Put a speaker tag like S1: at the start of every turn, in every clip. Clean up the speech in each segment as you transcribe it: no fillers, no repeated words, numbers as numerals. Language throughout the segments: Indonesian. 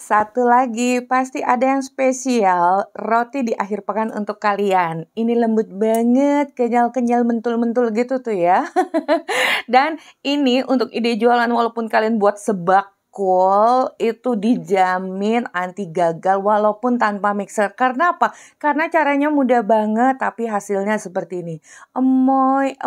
S1: Satu lagi, pasti ada yang spesial, roti di akhir pekan untuk kalian. Ini lembut banget, kenyal-kenyal, mentul-mentul gitu tuh ya. Dan ini untuk ide jualan walaupun kalian buat sebakul, itu dijamin anti gagal walaupun tanpa mixer. Karena apa? Karena caranya mudah banget, tapi hasilnya seperti ini. Emoy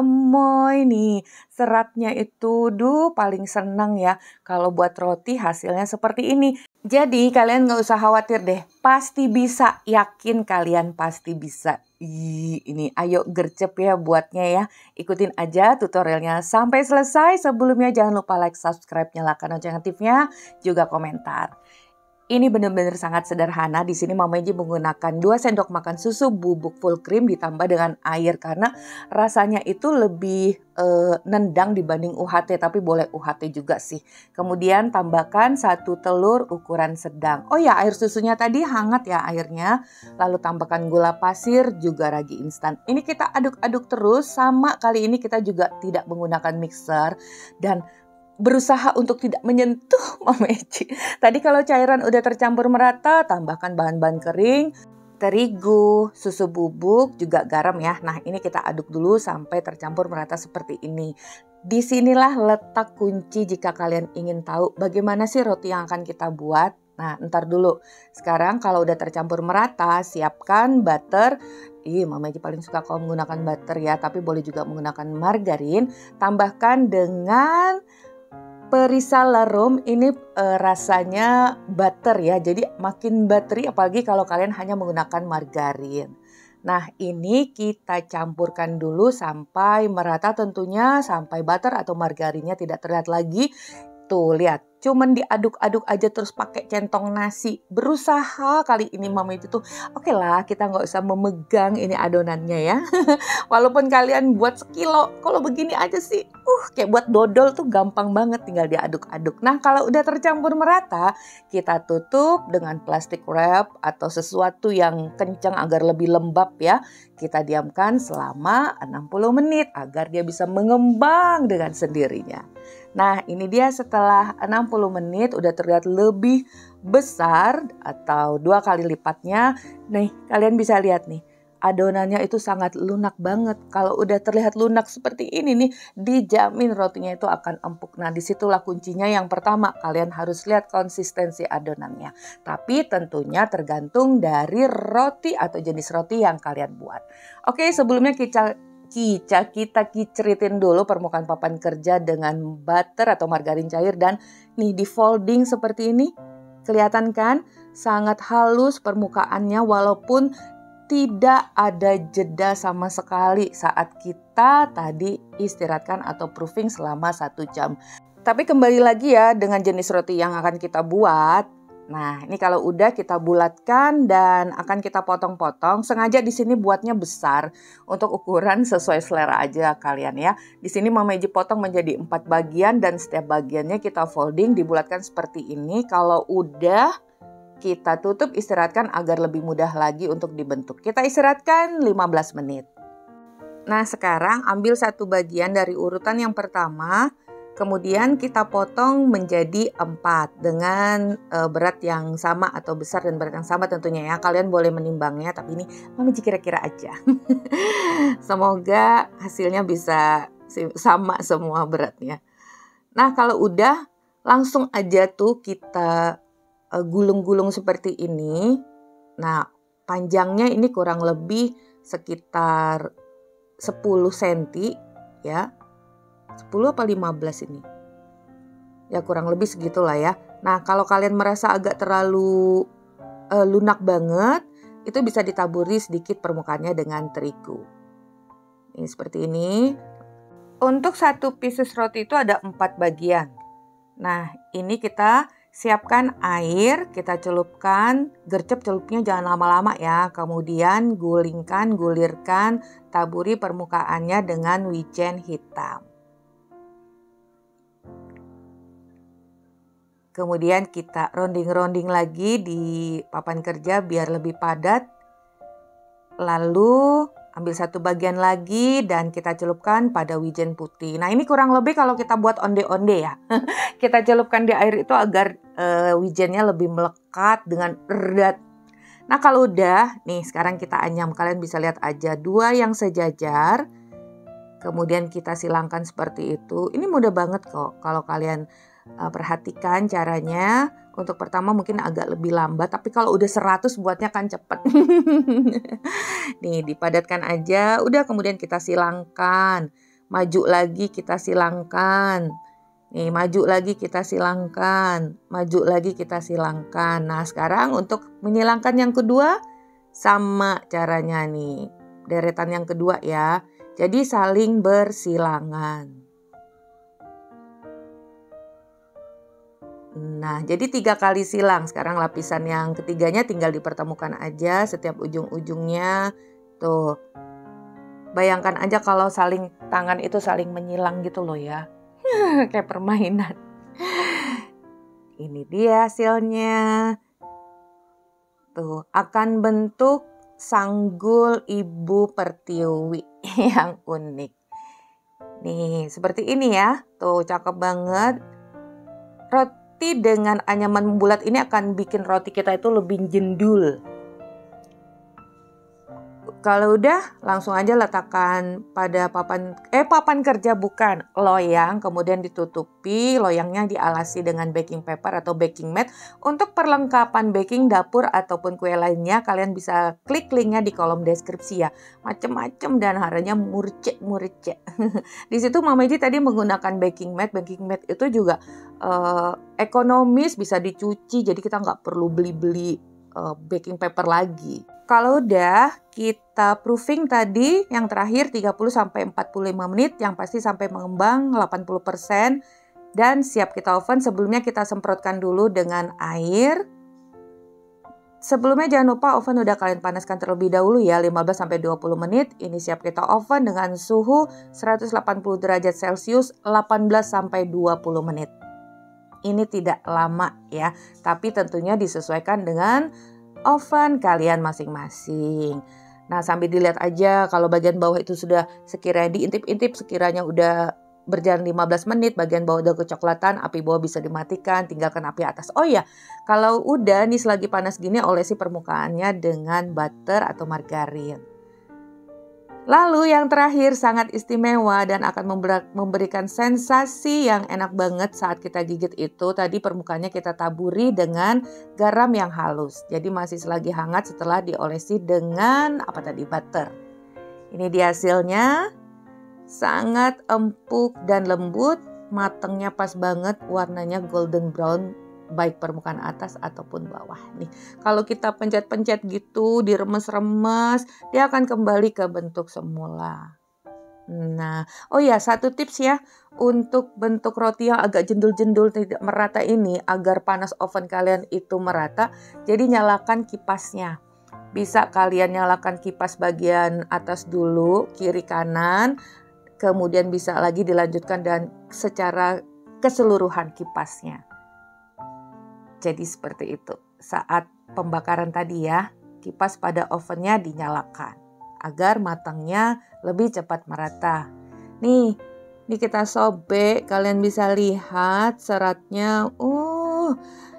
S1: nih. Seratnya itu, paling seneng ya. Kalau buat roti hasilnya seperti ini. Jadi kalian nggak usah khawatir deh, pasti bisa, yakin kalian pasti bisa. Ini ayo gercep ya buatnya ya. Ikutin aja tutorialnya sampai selesai. Sebelumnya jangan lupa like, subscribe, nyalakan lonceng aktifnya, juga komentar. Ini benar-benar sangat sederhana. Di sini Mama Eji menggunakan 2 sendok makan susu bubuk full cream ditambah dengan air karena rasanya itu lebih nendang dibanding UHT, tapi boleh UHT juga sih. Kemudian tambahkan 1 telur ukuran sedang. Oh ya, air susunya tadi hangat ya airnya. Lalu tambahkan gula pasir juga ragi instan. Ini kita aduk-aduk terus, sama kali ini kita juga tidak menggunakan mixer dan berusaha untuk tidak menyentuh Mama Eci. Tadi kalau cairan udah tercampur merata, tambahkan bahan-bahan kering, terigu, susu bubuk, juga garam ya. Nah, ini kita aduk dulu sampai tercampur merata seperti ini. Disinilah letak kunci jika kalian ingin tahu bagaimana sih roti yang akan kita buat. Nah, ntar dulu. Sekarang kalau udah tercampur merata, siapkan butter. Mama Eci paling suka kalau menggunakan butter ya, tapi boleh juga menggunakan margarin. Tambahkan dengan perisal larum, ini rasanya butter ya, jadi makin buttery apalagi kalau kalian hanya menggunakan margarin. Nah, ini kita campurkan dulu sampai merata tentunya, sampai butter atau margarinnya tidak terlihat lagi. Tuh, lihat. Cuman diaduk-aduk aja terus pakai centong nasi. Berusaha kali ini Mama itu tuh, oke lah kita nggak usah memegang ini adonannya ya. Walaupun kalian buat sekilo, kalau begini aja sih, kayak buat dodol tuh gampang banget tinggal diaduk-aduk. Nah, kalau udah tercampur merata, kita tutup dengan plastik wrap atau sesuatu yang kencang agar lebih lembab ya. Kita diamkan selama 60 menit agar dia bisa mengembang dengan sendirinya. Nah, ini dia setelah 60 menit udah terlihat lebih besar atau 2 kali lipatnya. Nih, kalian bisa lihat nih. Adonannya itu sangat lunak banget. Kalau udah terlihat lunak seperti ini nih, dijamin rotinya itu akan empuk. Nah, disitulah kuncinya. Yang pertama, kalian harus lihat konsistensi adonannya. Tapi tentunya tergantung dari roti atau jenis roti yang kalian buat. Oke, sebelumnya kita kiceritin dulu permukaan papan kerja dengan butter atau margarin cair dan nih di folding seperti ini. Kelihatan kan? Sangat halus permukaannya walaupun tidak ada jeda sama sekali saat kita tadi istirahatkan atau proofing selama 1 jam. Tapi kembali lagi ya dengan jenis roti yang akan kita buat. Nah, ini kalau udah kita bulatkan dan akan kita potong-potong. Sengaja di sini buatnya besar untuk ukuran sesuai selera aja kalian ya. Di sini Mama Eji potong menjadi 4 bagian dan setiap bagiannya kita folding dibulatkan seperti ini. Kalau udah kita tutup, istirahatkan agar lebih mudah lagi untuk dibentuk. Kita istirahatkan 15 menit. Nah, sekarang ambil 1 bagian dari urutan yang pertama. Kemudian kita potong menjadi 4 dengan berat yang sama atau besar dan berat yang sama tentunya ya. Kalian boleh menimbangnya, tapi ini Mama kira-kira aja. Semoga hasilnya bisa sama semua beratnya. Nah, kalau udah langsung aja tuh kita gulung-gulung seperti ini. Nah, panjangnya ini kurang lebih sekitar 10 cm ya. 10 apa 15 ini? Ya kurang lebih segitulah ya. Nah, kalau kalian merasa agak terlalu lunak banget, itu bisa ditaburi sedikit permukaannya dengan terigu. Ini seperti ini. Untuk 1 pieces roti itu ada 4 bagian. Nah, ini kita siapkan air, kita celupkan, gercep celupnya jangan lama-lama ya. Kemudian gulingkan, gulirkan, taburi permukaannya dengan wijen hitam. Kemudian kita ronding-ronding lagi di papan kerja biar lebih padat. Lalu Ambil satu bagian lagi dan kita celupkan pada wijen putih. Nah ini kurang lebih kalau kita buat onde-onde ya. Kita celupkan di air itu agar wijennya lebih melekat dengan erat. Nah kalau udah, nih sekarang kita anyam. Kalian bisa lihat aja 2 yang sejajar. Kemudian kita silangkan seperti itu. Ini mudah banget kok kalau kalian perhatikan caranya. Untuk pertama mungkin agak lebih lambat, tapi kalau udah 100 buatnya kan cepet. Nih dipadatkan aja, udah kemudian kita silangkan. Maju lagi kita silangkan. Nih maju lagi kita silangkan. Maju lagi kita silangkan. Nah sekarang untuk menyilangkan yang kedua sama caranya nih. Deretan yang kedua ya. Jadi saling bersilangan. Nah, jadi 3 kali silang. Sekarang lapisan yang ketiganya tinggal dipertemukan aja setiap ujung-ujungnya. Tuh. Bayangkan aja kalau tangan itu saling menyilang gitu loh ya. Kayak permainan. Ini dia hasilnya. Tuh, akan bentuk sanggul Ibu Pertiwi yang unik. Nih, seperti ini ya. Tuh, cakep banget. Roti dengan anyaman bulat ini akan bikin roti kita itu lebih jendul. Kalau udah langsung aja letakkan pada papan kerja bukan, loyang, kemudian ditutupi, loyangnya dialasi dengan baking paper atau baking mat. Untuk perlengkapan baking dapur ataupun kue lainnya kalian bisa klik linknya di kolom deskripsi ya. Macem-macem dan harganya murce. Di situ Mama Iji tadi menggunakan baking mat itu juga ekonomis, bisa dicuci, jadi kita nggak perlu beli baking paper lagi. Kalau udah kita proofing tadi yang terakhir 30-45 menit, yang pasti sampai mengembang 80% dan siap kita oven. Sebelumnya kita semprotkan dulu dengan air. Sebelumnya jangan lupa oven udah kalian panaskan terlebih dahulu ya, 15-20 menit. Ini siap kita oven dengan suhu 180 derajat Celcius 18-20 menit. Ini tidak lama ya, tapi tentunya disesuaikan dengan oven kalian masing-masing. Nah sambil dilihat aja kalau bagian bawah itu sudah sekiranya diintip-intip, sekiranya udah berjalan 15 menit, bagian bawah udah kecoklatan, api bawah bisa dimatikan, tinggalkan api atas. Oh iya, kalau udah nih selagi panas gini olesi permukaannya dengan butter atau margarin. Lalu yang terakhir sangat istimewa dan akan memberikan sensasi yang enak banget saat kita gigit itu. Tadi permukaannya kita taburi dengan garam yang halus. Jadi masih selagi hangat setelah diolesi dengan butter. Ini dia hasilnya. Sangat empuk dan lembut. Matangnya pas banget, warnanya golden brown. Baik permukaan atas ataupun bawah nih. Kalau kita pencet-pencet gitu, diremes-remes, dia akan kembali ke bentuk semula. Nah, oh ya, satu tips ya, untuk bentuk roti yang agak jendul-jendul tidak merata ini, agar panas oven kalian itu merata, jadi nyalakan kipasnya. Bisa kalian nyalakan kipas bagian atas dulu, kiri kanan, kemudian bisa lagi dilanjutkan dan secara keseluruhan kipasnya. Jadi seperti itu. Saat pembakaran tadi ya, kipas pada ovennya dinyalakan agar matangnya lebih cepat merata. Nih kita sobek, kalian bisa lihat seratnya.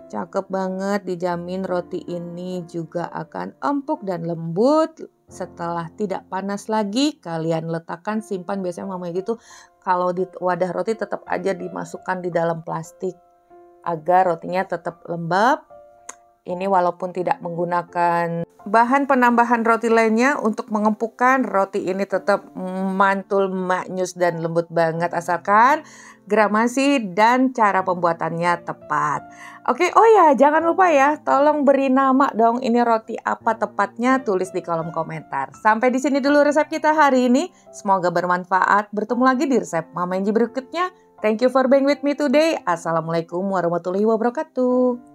S1: Cakep banget, dijamin roti ini juga akan empuk dan lembut. Setelah tidak panas lagi, kalian letakkan, simpan. Biasanya Mama gitu kalau di wadah roti tetap aja dimasukkan di dalam plastik agar rotinya tetap lembab. Ini walaupun tidak menggunakan bahan penambahan roti lainnya untuk mengempukkan, roti ini tetap mantul, maknyus dan lembut banget asalkan gramasi dan cara pembuatannya tepat. Oke, oh ya jangan lupa ya, tolong beri nama dong, ini roti apa tepatnya, tulis di kolom komentar. Sampai di sini dulu resep kita hari ini. Semoga bermanfaat. Bertemu lagi di resep Mama Iji berikutnya. Thank you for being with me today. Assalamualaikum warahmatullahi wabarakatuh.